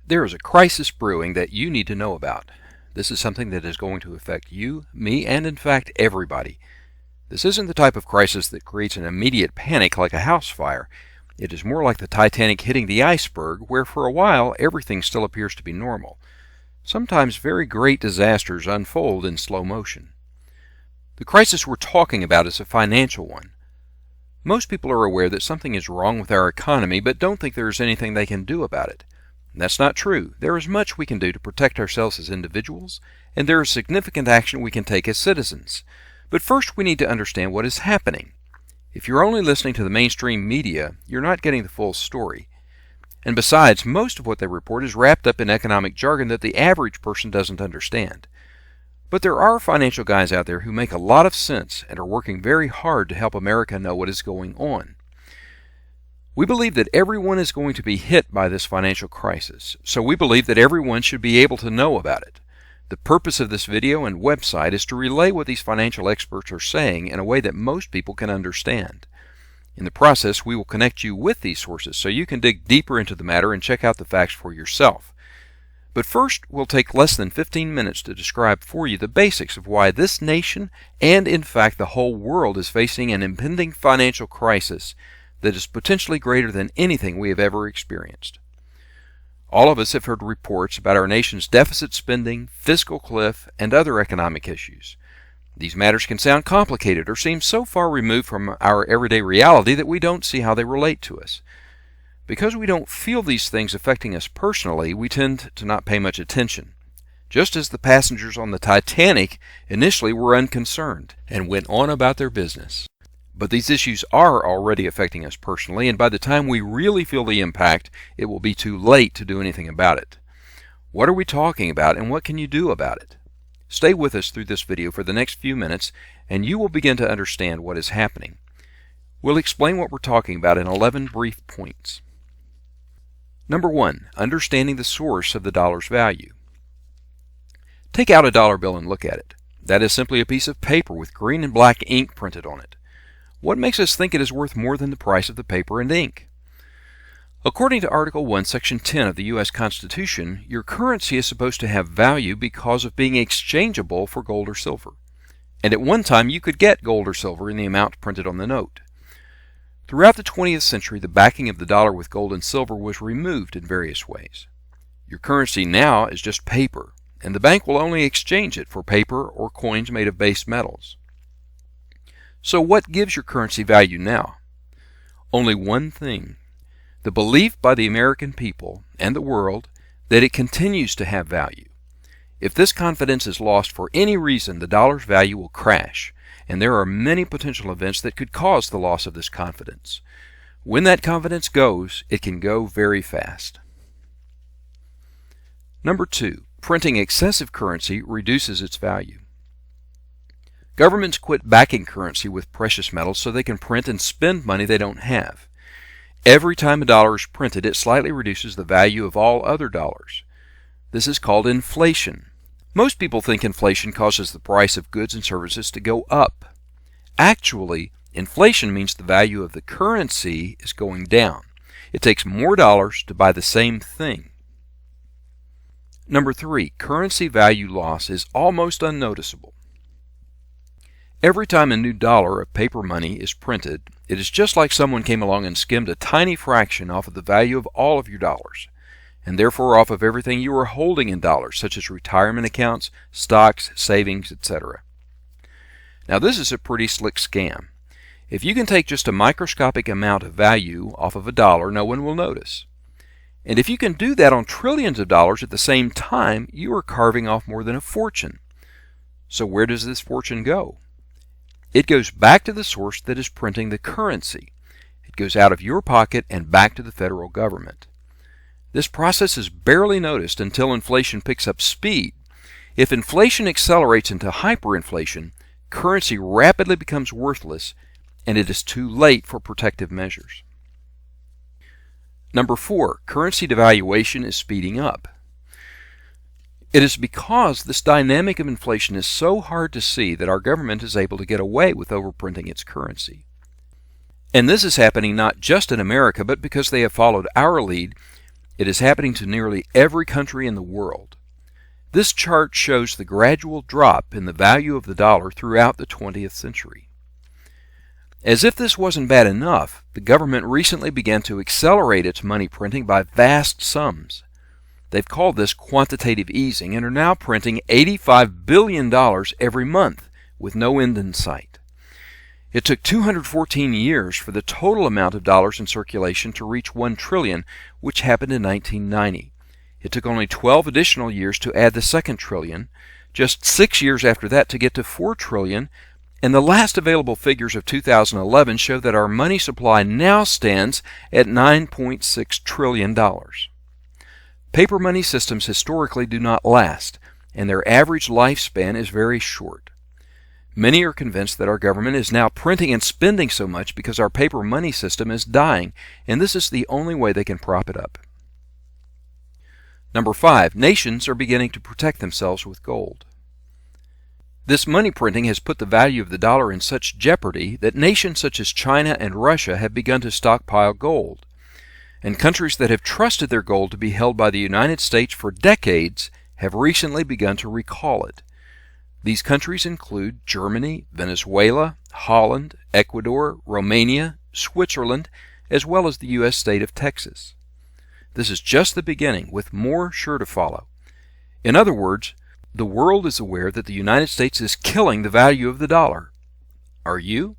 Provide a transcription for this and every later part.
There is a crisis brewing that you need to know about. This is something that is going to affect you, me, and in fact everybody. This isn't the type of crisis that creates an immediate panic like a house fire. It is more like the Titanic hitting the iceberg, where for a while everything still appears to be normal. Sometimes very great disasters unfold in slow motion. The crisis we're talking about is a financial one. Most people are aware that something is wrong with our economy, but don't think there is anything they can do about it. That's not true. There is much we can do to protect ourselves as individuals, and there is significant action we can take as citizens. But first we need to understand what is happening. If you're only listening to the mainstream media, you're not getting the full story. And besides, most of what they report is wrapped up in economic jargon that the average person doesn't understand. But there are financial guys out there who make a lot of sense and are working very hard to help America know what is going on. We believe that everyone is going to be hit by this financial crisis, so we believe that everyone should be able to know about it. The purpose of this video and website is to relay what these financial experts are saying in a way that most people can understand. In the process, we will connect you with these sources so you can dig deeper into the matter and check out the facts for yourself. But first, we'll take less than 15 minutes to describe for you the basics of why this nation, and in fact the whole world, is facing an impending financial crisis that is potentially greater than anything we have ever experienced. All of us have heard reports about our nation's deficit spending, fiscal cliff, and other economic issues. These matters can sound complicated or seem so far removed from our everyday reality that we don't see how they relate to us. Because we don't feel these things affecting us personally, we tend to not pay much attention. Just as the passengers on the Titanic initially were unconcerned and went on about their business. But these issues are already affecting us personally, and by the time we really feel the impact, it will be too late to do anything about it. What are we talking about, and what can you do about it? Stay with us through this video for the next few minutes, and you will begin to understand what is happening. We'll explain what we're talking about in 11 brief points. Number 1. Understanding the source of the dollar's value. Take out a dollar bill and look at it. That is simply a piece of paper with green and black ink printed on it. What makes us think it is worth more than the price of the paper and ink? According to Article 1, Section 10 of the U.S. Constitution, your currency is supposed to have value because of being exchangeable for gold or silver. And at one time you could get gold or silver in the amount printed on the note. Throughout the 20th century, the backing of the dollar with gold and silver was removed in various ways. Your currency now is just paper, and the bank will only exchange it for paper or coins made of base metals. So what gives your currency value now? Only one thing: the belief by the American people and the world that it continues to have value. If this confidence is lost for any reason, the dollar's value will crash, and there are many potential events that could cause the loss of this confidence. When that confidence goes, it can go very fast. Number 2. Printing excessive currency reduces its value. Governments quit backing currency with precious metals so they can print and spend money they don't have. Every time a dollar is printed, it slightly reduces the value of all other dollars. This is called inflation. Most people think inflation causes the price of goods and services to go up. Actually, inflation means the value of the currency is going down. It takes more dollars to buy the same thing. Number 3. Currency value loss is almost unnoticeable. Every time a new dollar of paper money is printed, it is just like someone came along and skimmed a tiny fraction off of the value of all of your dollars, and therefore off of everything you are holding in dollars, such as retirement accounts, stocks, savings, etc. Now this is a pretty slick scam. If you can take just a microscopic amount of value off of a dollar, no one will notice. And if you can do that on trillions of dollars at the same time, you are carving off more than a fortune. So where does this fortune go? It goes back to the source that is printing the currency. It goes out of your pocket and back to the federal government. This process is barely noticed until inflation picks up speed. If inflation accelerates into hyperinflation, currency rapidly becomes worthless, and it is too late for protective measures. Number 4. Currency devaluation is speeding up. It is because this dynamic of inflation is so hard to see that our government is able to get away with overprinting its currency. And this is happening not just in America, but because they have followed our lead It is happening to nearly every country in the world. This chart shows the gradual drop in the value of the dollar throughout the 20th century. As if this wasn't bad enough, the government recently began to accelerate its money printing by vast sums. They've called this quantitative easing and are now printing $85 billion every month with no end in sight. It took 214 years for the total amount of dollars in circulation to reach $1 trillion, which happened in 1990. It took only 12 additional years to add the second trillion, just 6 years after that to get to $4 trillion, and the last available figures of 2011 show that our money supply now stands at $9.6 trillion. Paper money systems historically do not last, and their average lifespan is very short. Many are convinced that our government is now printing and spending so much because our paper money system is dying, and this is the only way they can prop it up. Number 5, nations are beginning to protect themselves with gold. This money printing has put the value of the dollar in such jeopardy that nations such as China and Russia have begun to stockpile gold. And countries that have trusted their gold to be held by the United States for decades have recently begun to recall it. These countries include Germany, Venezuela, Holland, Ecuador, Romania, Switzerland, as well as the U.S. state of Texas. This is just the beginning, with more sure to follow. In other words, the world is aware that the United States is killing the value of the dollar. Are you?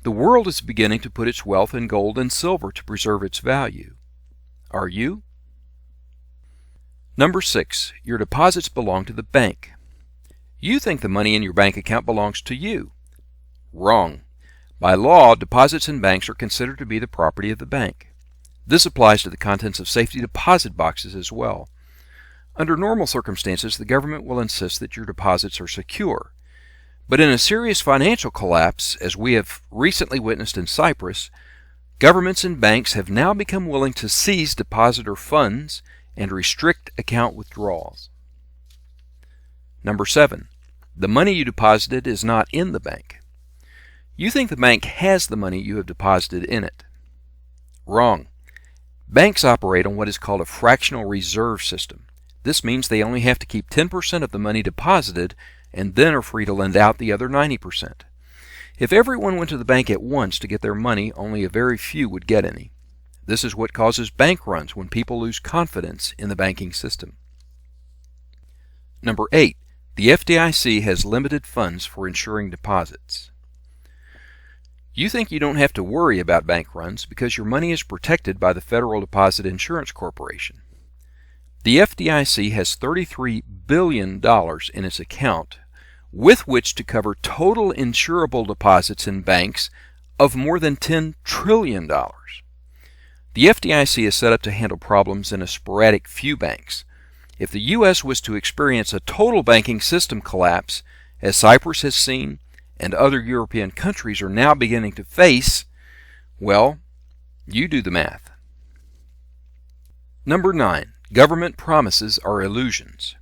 The world is beginning to put its wealth in gold and silver to preserve its value. Are you? Number 6, your deposits belong to the bank. You think the money in your bank account belongs to you. Wrong. By law, deposits in banks are considered to be the property of the bank. This applies to the contents of safety deposit boxes as well. Under normal circumstances, the government will insist that your deposits are secure. But in a serious financial collapse, as we have recently witnessed in Cyprus, governments and banks have now become willing to seize depositor funds and restrict account withdrawals. Number 7, the money you deposited is not in the bank. You think the bank has the money you have deposited in it. Wrong. Banks operate on what is called a fractional reserve system. This means they only have to keep 10% of the money deposited and then are free to lend out the other 90%. If everyone went to the bank at once to get their money, only a very few would get any. This is what causes bank runs when people lose confidence in the banking system. Number 8, the FDIC has limited funds for insuring deposits. You think you don't have to worry about bank runs because your money is protected by the Federal Deposit Insurance Corporation. The FDIC has $33 billion in its account, with which to cover total insurable deposits in banks of more than $10 trillion. The FDIC is set up to handle problems in a sporadic few banks. If the U.S. was to experience a total banking system collapse, as Cyprus has seen and other European countries are now beginning to face, well, you do the math. Number 9, government promises are illusions.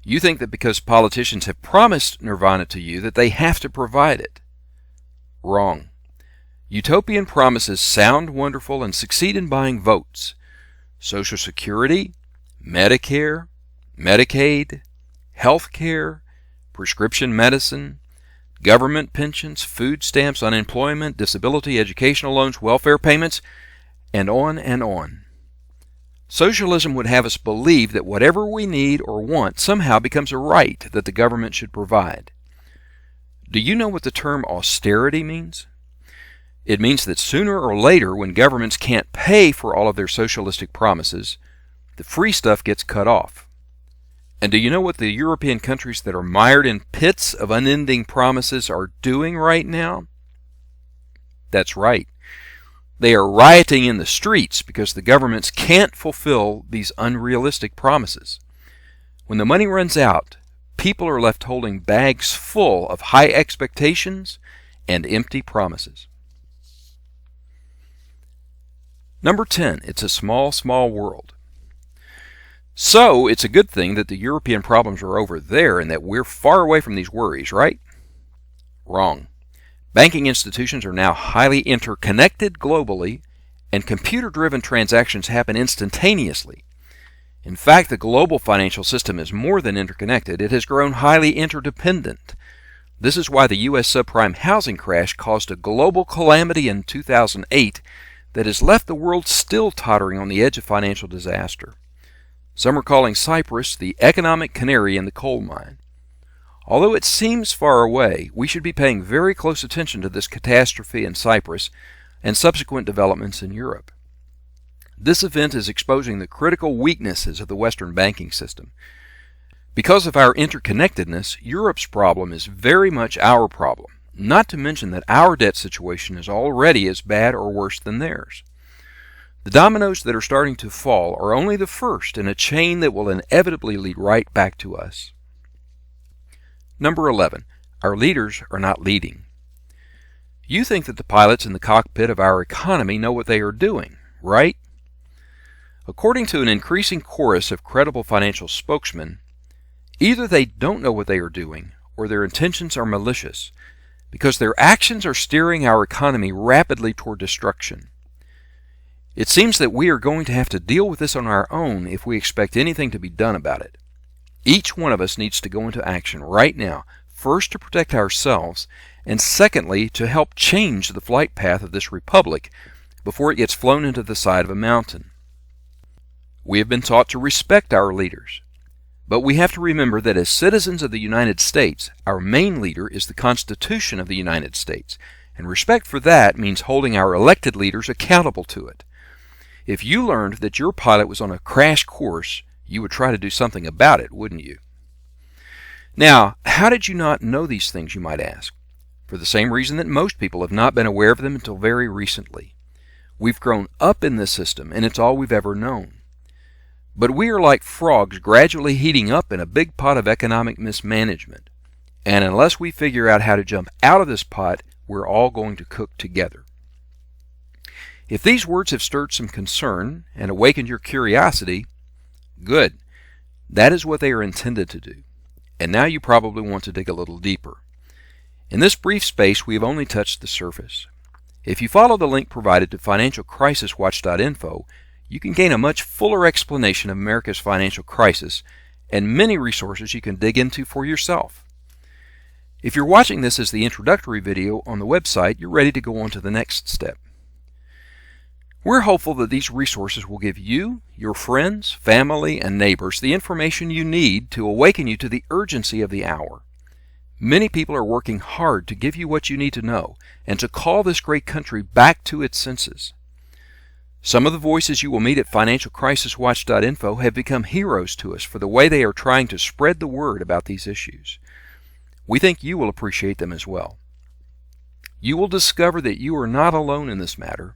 You think that because politicians have promised nirvana to you that they have to provide it. Wrong. Utopian promises sound wonderful and succeed in buying votes. Social Security, Medicare, Medicaid, health care, prescription medicine, government pensions, food stamps, unemployment, disability, educational loans, welfare payments, and on and on. Socialism would have us believe that whatever we need or want somehow becomes a right that the government should provide. Do you know what the term austerity means? It means that sooner or later, when governments can't pay for all of their socialistic promises, the free stuff gets cut off. And do you know what the European countries that are mired in pits of unending promises are doing right now? That's right. They are rioting in the streets because the governments can't fulfill these unrealistic promises. When the money runs out, people are left holding bags full of high expectations and empty promises. Number 10, it's a small, small world. So, it's a good thing that the European problems are over there and that we're far away from these worries, right? Wrong. Banking institutions are now highly interconnected globally, and computer-driven transactions happen instantaneously. In fact, the global financial system is more than interconnected. It has grown highly interdependent. This is why the U.S. subprime housing crash caused a global calamity in 2008 that has left the world still tottering on the edge of financial disaster. Some are calling Cyprus the economic canary in the coal mine. Although it seems far away, we should be paying very close attention to this catastrophe in Cyprus and subsequent developments in Europe. This event is exposing the critical weaknesses of the Western banking system. Because of our interconnectedness, Europe's problem is very much our problem, not to mention that our debt situation is already as bad or worse than theirs. The dominoes that are starting to fall are only the first in a chain that will inevitably lead right back to us. Number 11. Our leaders are not leading. You think that the pilots in the cockpit of our economy know what they are doing, right? According to an increasing chorus of credible financial spokesmen, either they don't know what they are doing or their intentions are malicious, because their actions are steering our economy rapidly toward destruction. It seems that we are going to have to deal with this on our own if we expect anything to be done about it. Each one of us needs to go into action right now, first to protect ourselves, and secondly to help change the flight path of this republic before it gets flown into the side of a mountain. We have been taught to respect our leaders, but we have to remember that as citizens of the United States, our main leader is the Constitution of the United States, and respect for that means holding our elected leaders accountable to it. If you learned that your pilot was on a crash course, you would try to do something about it, wouldn't you? Now, how did you not know these things, you might ask? For the same reason that most people have not been aware of them until very recently. We've grown up in this system, and it's all we've ever known. But we are like frogs gradually heating up in a big pot of economic mismanagement. And unless we figure out how to jump out of this pot, we're all going to cook together. If these words have stirred some concern and awakened your curiosity, good. That is what they are intended to do. And now you probably want to dig a little deeper. In this brief space, we have only touched the surface. If you follow the link provided to financialcrisiswatch.info, you can gain a much fuller explanation of America's financial crisis and many resources you can dig into for yourself. If you're watching this as the introductory video on the website, you're ready to go on to the next step. We're hopeful that these resources will give you, your friends, family, and neighbors the information you need to awaken you to the urgency of the hour. Many people are working hard to give you what you need to know and to call this great country back to its senses. Some of the voices you will meet at financialcrisiswatch.info have become heroes to us for the way they are trying to spread the word about these issues. We think you will appreciate them as well. You will discover that you are not alone in this matter.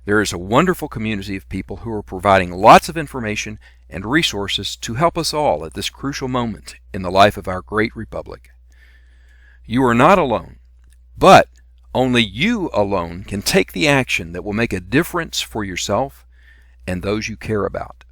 There is a wonderful community of people who are providing lots of information and resources to help us all at this crucial moment in the life of our great republic. You are not alone, but only you alone can take the action that will make a difference for yourself and those you care about.